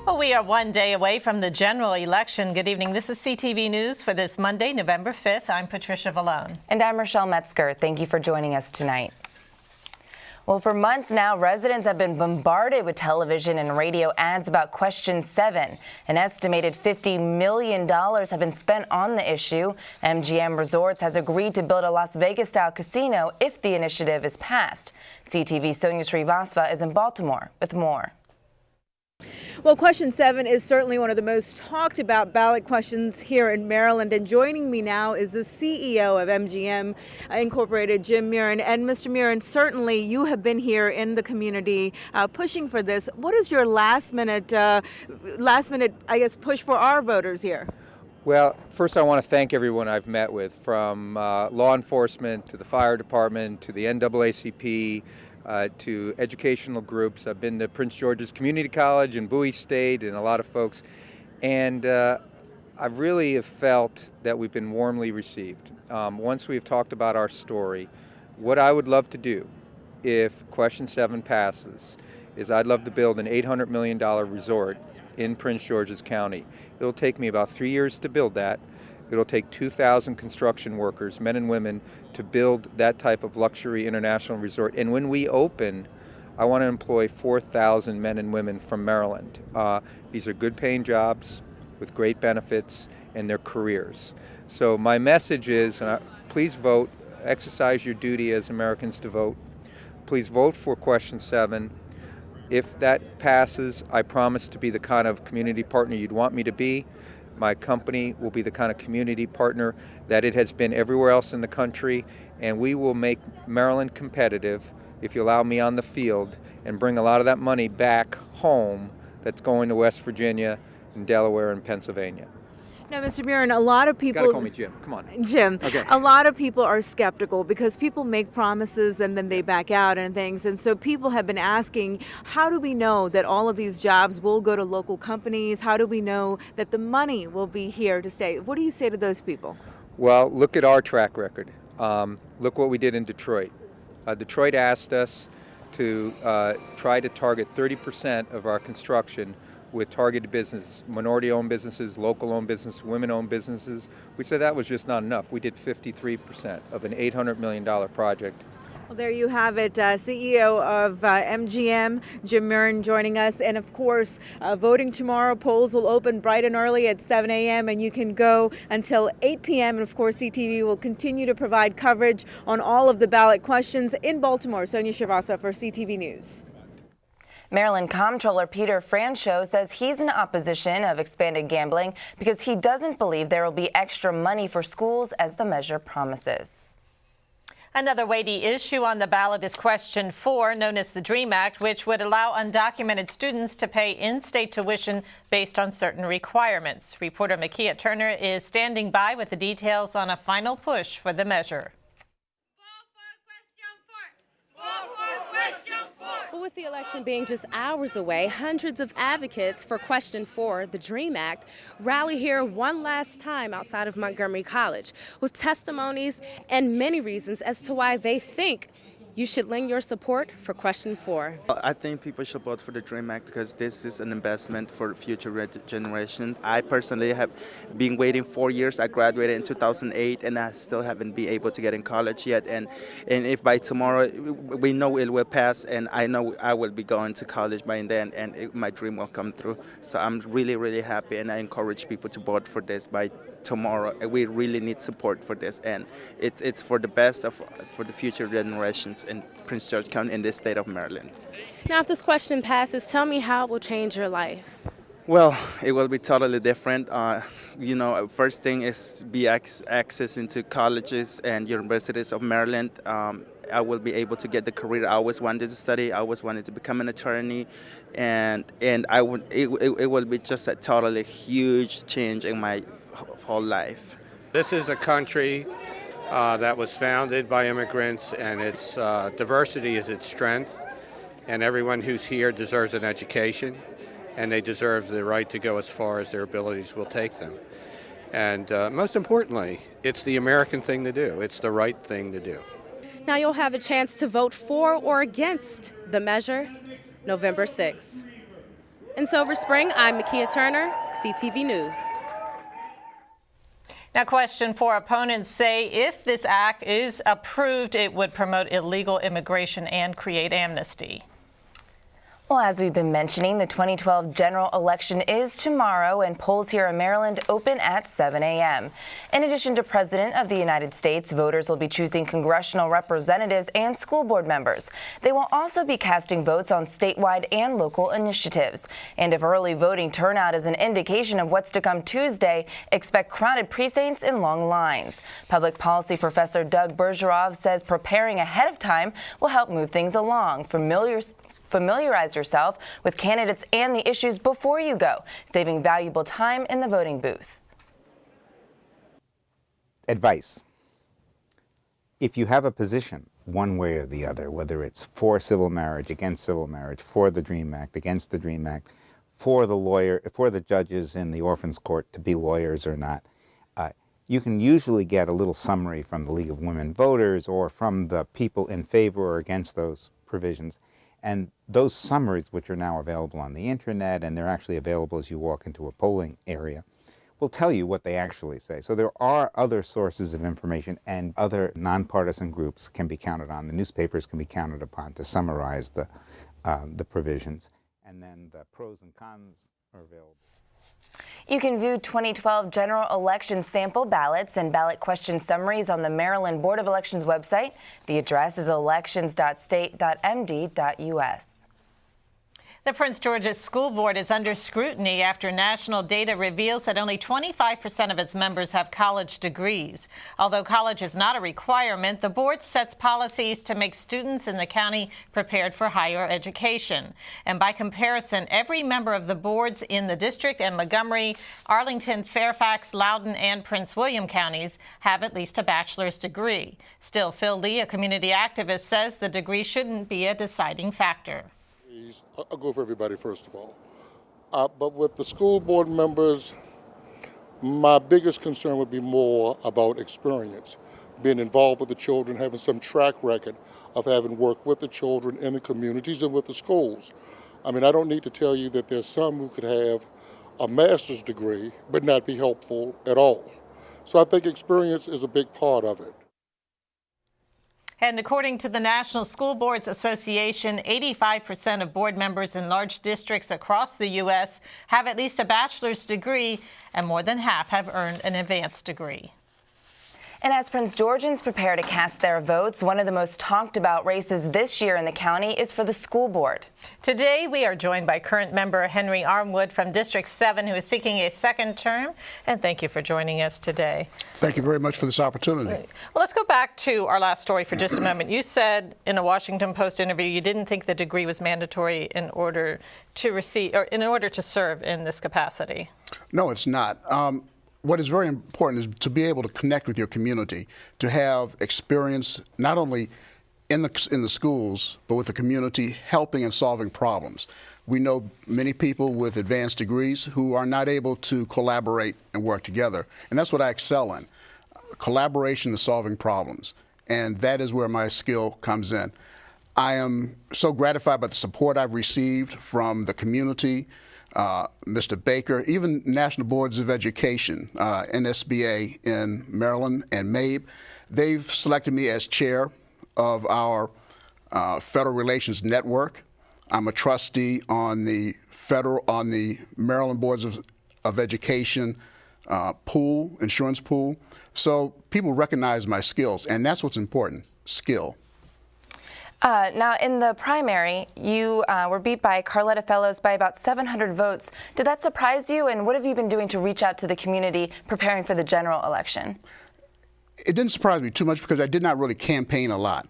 Well, we are one day away from the general election. Good evening. This is CTV News for this Monday, November 5th. I'm Patricia Vallone. And I'm Rochelle Metzger. Thank you for joining us tonight. Well, for months now, residents have been bombarded with television and radio ads about Question 7. An estimated $50 million have been spent on the issue. MGM Resorts has agreed to build a Las Vegas-style casino if the initiative is passed. CTV's Sonia Srivastava is in Baltimore with more. Well, Question 7 is certainly one of the most talked about ballot questions here in Maryland. And joining me now is the CEO of MGM Incorporated, Jim Murin. And Mr. Murin, certainly you have been here in the community pushing for this. What is your last minute, I guess, push for our voters here? Well, first I want to thank everyone I've met with, from law enforcement to the fire department to the NAACP, to educational groups. I've been to Prince George's Community College and Bowie State and a lot of folks. And I really have felt that we've been warmly received. Once we've talked about our story, what I would love to do if Question 7 passes is I'd love to build an $800 million resort in Prince George's County. It'll take me about 3 years to build that. It'll take 2,000 construction workers, men and women, to build that type of luxury international resort. And when we open, I want to employ 4,000 men and women from Maryland. These are good paying jobs with great benefits and their careers. So my message is, please vote, exercise your duty as Americans to vote. Please vote for Question 7. If that passes, I promise to be the kind of community partner you'd want me to be. My company will be the kind of community partner that it has been everywhere else in the country, and we will make Maryland competitive, if you allow me on the field, and bring a lot of that money back home that's going to West Virginia and Delaware and Pennsylvania. Now, Mr. Murin, a lot of people... You gotta call me Jim. Come on. Jim. Okay. A lot of people are skeptical because people make promises and then they back out and things. And so people have been asking, how do we know that all of these jobs will go to local companies? How do we know that the money will be here to stay? What do you say to those people? Well, look at our track record. Look what we did in Detroit. Detroit asked us to try to target 30% of our construction with targeted business, minority-owned businesses, local-owned businesses, women-owned businesses. We said that was just not enough. We did 53% of an $800 million project. Well, there you have it. CEO of MGM, Jim Murin, joining us. And of course, voting tomorrow, polls will open bright and early at 7 a.m. and you can go until 8 p.m. And of course, CTV will continue to provide coverage on all of the ballot questions in Baltimore. Sonia Srivastava for CTV News. Maryland Comptroller Peter Franchot says he's in opposition of expanded gambling because he doesn't believe there will be extra money for schools as the measure promises. Another weighty issue on the ballot is Question 4, known as the DREAM Act, which would allow undocumented students to pay in-state tuition based on certain requirements. Reporter Makia Turner is standing by with the details on a final push for the measure. Well, with the election being just hours away, hundreds of advocates for Question 4, the DREAM Act, rally here one last time outside of Montgomery College with testimonies and many reasons as to why they think you should lend your support for Question 4. I think people should vote for the DREAM Act because this is an investment for future generations. I personally have been waiting 4 years. I graduated in 2008 and I still haven't been able to get in college yet. And if by tomorrow we know it will pass, and I know I will be going to college by then, and my dream will come through. So I'm really, really happy, and I encourage people to vote for this by tomorrow. We really need support for this, and it's for the best for the future generations in Prince George County in the state of Maryland. Now, if this question passes, tell me how it will change your life. Well, it will be totally different. First thing is be access into colleges and universities of Maryland. I will be able to get the career I always wanted to study. I always wanted to become an attorney, and it will be just a totally huge change in my whole life. This is a country that was founded by immigrants, and its diversity is its strength, and everyone who's here deserves an education, and they deserve the right to go as far as their abilities will take them. And most importantly, it's the American thing to do. It's the right thing to do. Now you'll have a chance to vote for or against the measure November 6th. In Silver Spring, I'm Makia Turner, CTV News. Now, question 4, opponents say if this act is approved, it would promote illegal immigration and create amnesty. Well, as we've been mentioning, the 2012 general election is tomorrow, and polls here in Maryland open at 7 a.m. In addition to President of the United States, voters will be choosing congressional representatives and school board members. They will also be casting votes on statewide and local initiatives. And if early voting turnout is an indication of what's to come Tuesday, expect crowded precincts and long lines. Public policy professor Doug Bergerov says preparing ahead of time will help move things along. Familiarize yourself with candidates and the issues before you go, saving valuable time in the voting booth. Advice. If you have a position, one way or the other, whether it's for civil marriage, against civil marriage, for the DREAM Act, against the DREAM Act, for the judges in the Orphans Court to be lawyers or not, you can usually get a little summary from the League of Women Voters or from the people in favor or against those provisions. And those summaries, which are now available on the internet, and they're actually available as you walk into a polling area, will tell you what they actually say. So there are other sources of information, and other nonpartisan groups can be counted on. The newspapers can be counted upon to summarize the provisions. And then the pros and cons are available. You can view 2012 general election sample ballots and ballot question summaries on the Maryland Board of Elections website. The address is elections.state.md.us. The Prince George's School Board is under scrutiny after national data reveals that only 25% of its members have college degrees. Although college is not a requirement, the board sets policies to make students in the county prepared for higher education. And by comparison, every member of the boards in the district and Montgomery, Arlington, Fairfax, Loudoun, and Prince William counties have at least a bachelor's degree. Still, Phil Lee, a community activist, says the degree shouldn't be a deciding factor. I'll go for everybody, first of all. But with the school board members, my biggest concern would be more about experience, being involved with the children, having some track record of having worked with the children in the communities and with the schools. I mean, I don't need to tell you that there's some who could have a master's degree but not be helpful at all. So I think experience is a big part of it. And according to the National School Boards Association, 85% of board members in large districts across the U.S. have at least a bachelor's degree, and more than half have earned an advanced degree. And as Prince Georgians prepare to cast their votes, one of the most talked about races this year in the county is for the school board. Today, we are joined by current member Henry Armwood from District 7, who is seeking a second term. And thank you for joining us today. Thank you very much for this opportunity. Well, let's go back to our last story for just a moment. You said in a Washington Post interview you didn't think the degree was mandatory in order to receive or in order to serve in this capacity. No, it's not. What is very important is to be able to connect with your community, to have experience not only in the schools, but with the community helping and solving problems. We know many people with advanced degrees who are not able to collaborate and work together, and that's what I excel in, collaboration and solving problems, and that is where my skill comes in. I am so gratified by the support I've received from the community, Mr. Baker, even National Boards of Education, NSBA in Maryland and MABE. They've selected me as chair of our Federal Relations Network. I'm a trustee on the Maryland Boards of Education pool, insurance pool. So people recognize my skills, and that's what's important, skill. Now, in the primary, you were beat by Carletta Fellows by about 700 votes. Did that surprise you, and what have you been doing to reach out to the community preparing for the general election? It didn't surprise me too much because I did not really campaign a lot.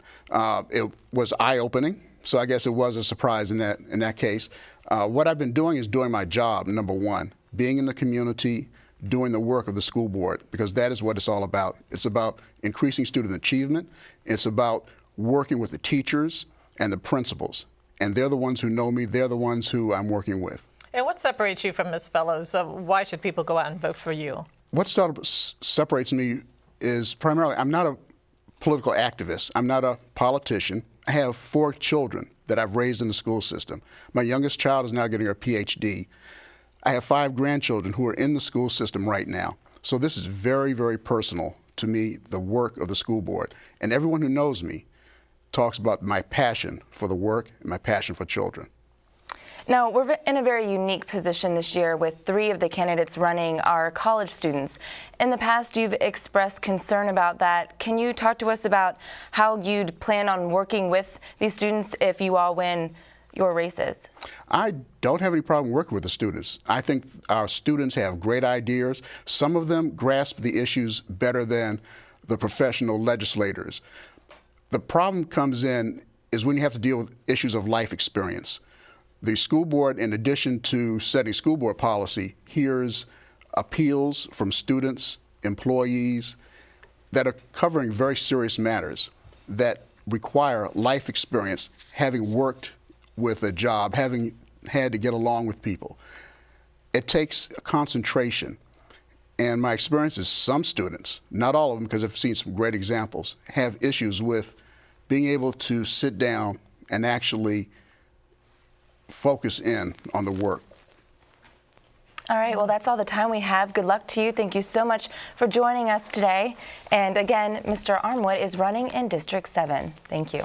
It was eye-opening, so I guess it was a surprise in that case. What I've been doing is doing my job, number one, being in the community, doing the work of the school board, because that is what it's all about. It's about increasing student achievement. It's about working with the teachers and the principals. And they're the ones who know me. They're the ones who I'm working with. And what separates you from Ms. Fellows? Why should people go out and vote for you? What separates me is primarily I'm not a political activist. I'm not a politician. I have 4 children that I've raised in the school system. My youngest child is now getting her PhD. I have 5 grandchildren who are in the school system right now. So this is very, very personal to me, the work of the school board. And everyone who knows me talks about my passion for the work and my passion for children. Now, we're in a very unique position this year with 3 of the candidates running are college students. In the past, you've expressed concern about that. Can you talk to us about how you'd plan on working with these students if you all win your races? I don't have any problem working with the students. I think our students have great ideas. Some of them grasp the issues better than the professional legislators. The problem comes in is when you have to deal with issues of life experience. The school board, in addition to setting school board policy, hears appeals from students, employees that are covering very serious matters that require life experience, having worked with a job, having had to get along with people. It takes a concentration. And my experience is some students, not all of them because I've seen some great examples, have issues with being able to sit down and actually focus in on the work. All right, well, that's all the time we have. Good luck to you. Thank you so much for joining us today. And again, Mr. Armwood is running in District 7. Thank you.